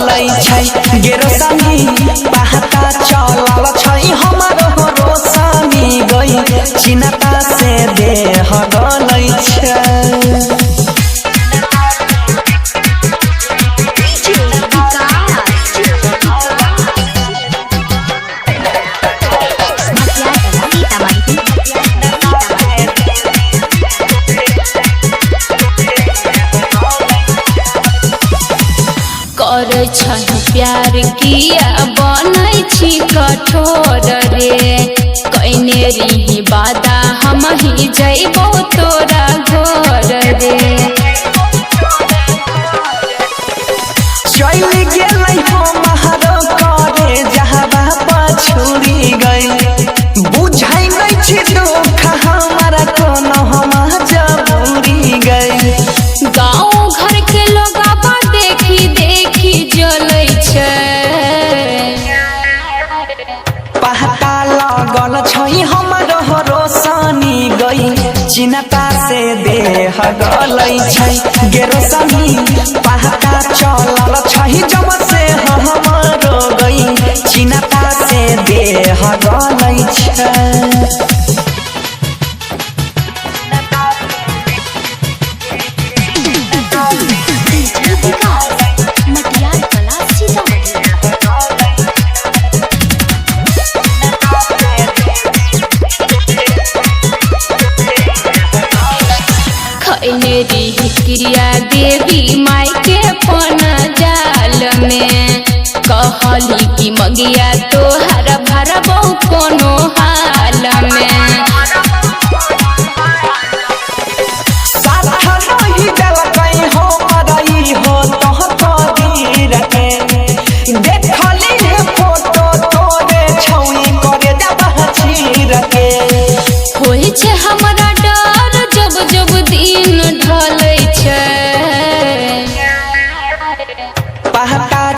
गलै छै गेरोसानी पहता चलल छै हमारो रोसानी गई चिन्ता से देह गलै छै। करे छन प्यार किया बनै छी कठोर रे कइने रही वादा हम ही जइबो तोरा घर रे। चल गेलै हमारो करे जहबा पछुरी गई बुझै नै छी दुख हमारा कोनो हम जबूरी गई। गाँव घर के लोगवा देखी देखी जलै छै पहता लगल छै हमारो रोशनी गई चिन्ता से देह गलै छै गेरोसानी पहता चलल छै जब से हमारो गई चिन्ता से देह गलै छै। मेरी क्रिया देवी माई के पन जाल में कहली कि मगिया तोहा